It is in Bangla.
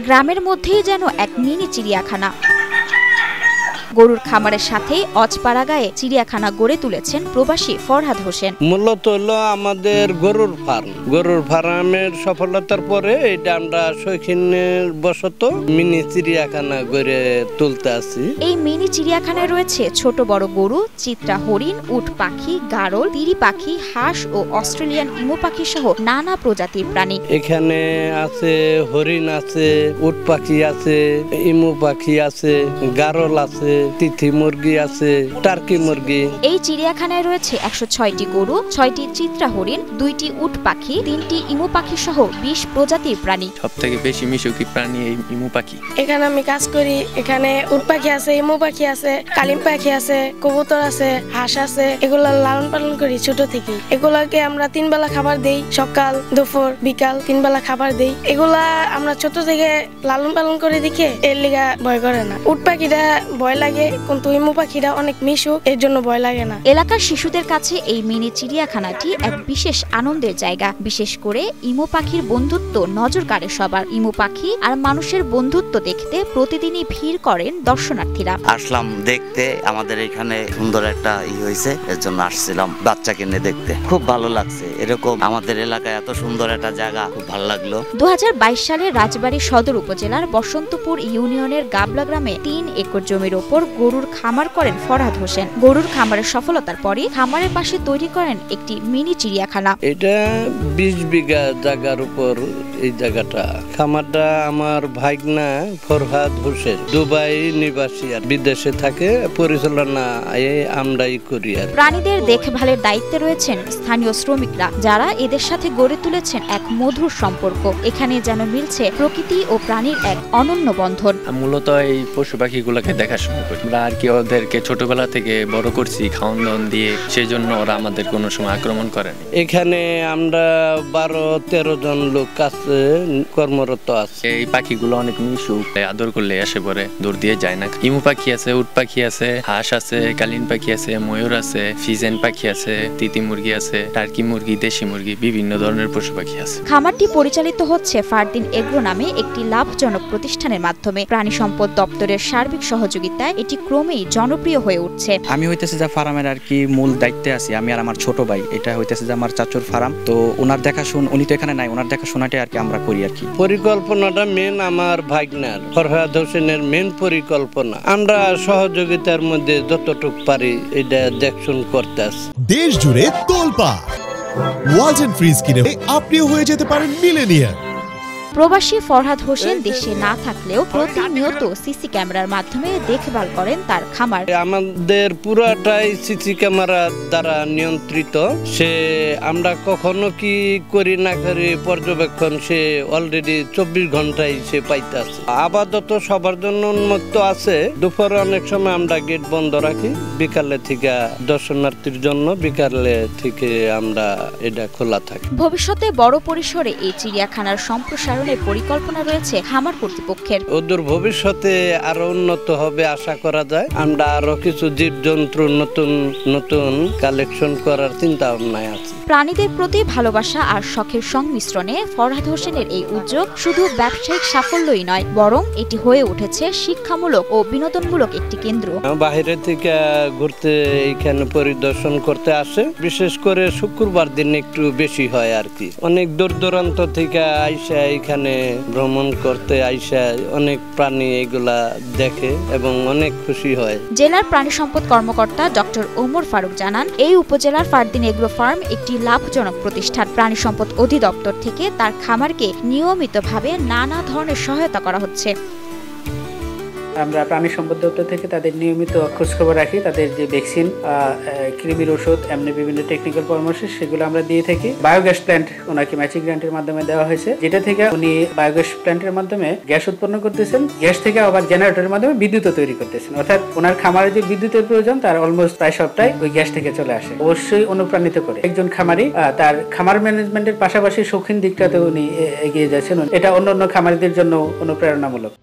গ্রামের মধ্যেই যেন এক মিনি চিড়িয়াখানা। গরুর খামারের সাথে অজপাড়াগায়ে চিড়িয়াখানা গড়ে তুলেছেন প্রবাসী ফরহাদ হোসেন। মূলত হলো আমাদের গরুর ফার্মের সফলতার পরে এটা আমরা শৌখিনের বশত মিনি চিড়িয়াখানা গড়ে তুলতে আছি। এই মিনি চিড়িয়াখানায় রয়েছে ছোট বড় গরু, চিত্রা হরিণ, উট পাখি, গারল, তিরি পাখি, হাঁস ও অস্ট্রেলিয়ান ইমু পাখি সহ নানা প্রজাতির প্রাণী। এখানে আছে হরিণ আছে, উট পাখি আছে, ইমু পাখি আছে, গারল আছে, তিথি মুরগি আছে, টার্কি মুরগি। এই চিড়িয়াখানায় রয়েছে ১০৬টি গরু, ৬টি চিত্রা হরিণ, ২টি উট পাখি, ৩টি ইমু পাখি সহ ২০ প্রজাতির প্রাণী। সবথেকে বেশি মিশুকি প্রাণী এই ইমু পাখি। এখানে আমি কাজ করি। এখানে উট পাখি আছে, ইমু পাখি আছে, কালিম পাখি আছে, কবুতর আছে, হাঁস আছে। এগুলো লালন পালন করি ছোট থেকে। এগুলাকে আমরা ৩ বেলা খাবার দেই, সকাল, দুপুর, বিকাল ৩ বেলা খাবার দেই। এগুলা আমরা ছোট থেকে লালন পালন করে দেখে এর লিগা ভয় করে না। উট পাখিটা ভয় লাগে, কিন্তু ইমু পাখিটা অনেক মিশুক, এর জন্য ভয় লাগে না। এলাকার শিশুদের কাছে এই মিনি চিড়িয়াখানাটি এক বিশেষ আনন্দের জায়গা। বিশেষ করে ইমু পাখির বন্ধুত্ব নজর কাড়ে সবার। ইমু পাখি আর মানুষের বন্ধুত্ব দেখতে প্রতিদিনই ভিড় করেন দর্শনার্থীরা। আসলাম দেখতে, আমাদের এখানে সুন্দর একটা হয়েছে, এর জন্য আসছিলাম বাচ্চাকে নিয়ে দেখতে। খুব ভালো লাগছে, এরকম আমাদের এলাকায় এত সুন্দর একটা জায়গা, খুব ভালো লাগলো। ২০২২ সালে রাজবাড়ী সদর উপজেলার বসন্তপুর ইউনিয়নের গাবলা গ্রামে ৩ একর জমির ওপর গরুর খামার করেন ফরহাদ হোসেন। গরুর খামারের সফলতার পরে খামারের পাশে তৈরি করেন একটি মিনি চিড়িয়াখানা। এটা ২০ বিঘা জায়গার উপর এই জায়গাটা। খামারটা আমার ভাইগনা ফরহাদ হোসেন, দুবাই নিবাসী, আর বিদেশে থাকে, পরিচালনা আমরাই করি। প্রাণীদের দেখভালের দায়িত্বে রয়েছেন স্থানীয় শ্রমিকরা, যারা এদের সাথে গড়ে তুলেছেন এক মধুর সম্পর্ক। এখানে যেন মিলছে প্রকৃতি ও প্রাণীর এক অনন্য বন্ধন। মূলত এই পশু পাখিগুলোকে দেখাশোনা করি আমরা, আর কি ওদেরকে ছোটবেলা থেকে বড় করছি খাওয়ান দাওয়ান দিয়ে, সেই জন্য ওরা আমাদের কোনো সময় আক্রমণ করেনি। এখানে আমরা ১২-১৩ জন লোক কাছে কর্মরত আছে। এই পাখিগুলো অনেক মিশুক, আদর করলে এসে পড়ে, দূর দিয়ে যায় না। ইমু পাখি আছে, উট পাখি আছে, হাঁস আছে, কালিন পাখি আছে, ময়ূর আছে, ফিজেন পাখি আছে, তিতি মুরগি আছে, টার্কি মুরগি, দেশি মুরগি, বিভিন্ন ধরনের পশু পাখি আছে। খামারটি পরিচালিত হচ্ছে ফারদিন এগ্রো নামে একটি লাভজনক প্রতিষ্ঠানের মাধ্যমে। প্রাণী সম্পদ দপ্তরের সার্বিক সহযোগিতায় এটি ক্রমেই জনপ্রিয় হয়ে উঠছে। আমি হইতেছে যে ফার্মের আর কি মূল দায়িত্বে আছি, আমি আর আমার ছোট ভাই। এটা হইতেছে যে আমার চাচুর ফার্ম, তো ওনার দেখাশোনা, উনি তো এখানে নাই, ওনার দেখাশোনাটা আর কি আমরা করি আর কি। পরিকল্পনাটা মেন আমার ভাইগনার ফরহাদ হোসেনের মেন পরিকল্পনা। আমরা সহযোগিতার মধ্যে যতটুকু পারি এটা দেখশন করতে আছি। দেশ জুড়ে তোলপাড় ওয়ালটন ফ্রিজ কিনে আপনিও হয়ে যেতে পারেন মিলেনিয়ার। প্রবাসী ফরহাদ হোসেন দেশে না থাকলেও প্রতিনিয়ত সিসি ক্যামেরার মাধ্যমে দেখভাল করেন তার খামার। আমাদের পুরাটাই সিসি ক্যামেরা দ্বারা নিয়ন্ত্রিত। সে আমরা কখনো কি করি না করি পর্যবেক্ষণ সে অলরেডি ২৪ ঘন্টায় সে পাইতেছে। আপাতত সবার জন্য উন্মুক্ত আছে। দুপুরে অনেক সময় আমরা গেট বন্ধ রাখি, বিকালে থেকে দর্শনার্থীর জন্য বিকালে থেকে আমরা এটা খোলা থাকি। ভবিষ্যতে বড় পরিসরে এই চিড়িয়াখানার সম্প্রসারণ পরিকল্পনা রয়েছে খামার কর্তৃপক্ষের। ওদের ভবিষ্যতে আরো উন্নত হবে আশা করা যায়। আমরা আরো কিছু জীবজন্তু নতুন নতুন কালেকশন করার চিন্তা ভাবনায় আছি। প্রাণীদের প্রতি ভালোবাসা আর শখের সংমিশ্রণে ফরহাদ হোসেনের এই উদ্যোগ শুধু ব্যবসায়িক সাফল্যই নয়, বরং এটি হয়ে উঠেছে শিক্ষামূলক ও বিনোদনমূলক একটি কেন্দ্র। বাইরে থেকে ঘুরতে এইখানে পরিদর্শন করতে আসে, বিশেষ করে শুক্রবার দিন একটু বেশি হয় আর কি। অনেক দূর দূরান্ত থেকে আইসা এখানে ভ্রমণ করতে আইসা অনেক প্রাণী এগুলা দেখে এবং অনেক খুশি হয়। জেলার প্রাণী সম্পদ কর্মকর্তা ডক্টর ওমর ফারুক জানান, এই উপজেলার ফারদিন এগ্রো ফার্ম একটি লাভজনক প্রতিষ্ঠান। প্রাণী সম্পদ অধিদপ্তর থেকে তার খামারকে নিয়মিতভাবে নানা ধরনের সহায়তা করা হচ্ছে। আমরা প্রাণী সম্পদ দপ্তর থেকে তাদের নিয়মিত খোঁজখবর রাখি। তাদের যে ভ্যাকসিন, কৃমির ওষুধ, এমনি বিভিন্ন টেকনিক্যাল পরামর্শ সেগুলো আমরা দিয়ে থাকি। বায়োগ্যাস প্ল্যান্ট ওনাকে ম্যাচিং গ্রান্টের মাধ্যমে দেওয়া হয়েছে, যেটা থেকে উনি বায়োগ্যাস প্ল্যান্টের মাধ্যমে গ্যাস উৎপন্ন করতেছেন। গ্যাস থেকে আবার জেনারেটরের মাধ্যমে বিদ্যুৎ তৈরি করতেছেন। অর্থাৎ ওনার খামারে যে বিদ্যুতের প্রয়োজন তার অলমোস্ট প্রায় সবটাই ওই গ্যাস থেকে চলে আসে। অবশ্যই অনুপ্রাণিত করে একজন খামারি তার খামার ম্যানেজমেন্টের পাশাপাশি শৌখিন দিকটাতে উনি এগিয়ে যাচ্ছেন। এটা অন্য অন্য খামারিদের জন্য অনুপ্রেরণামূলক।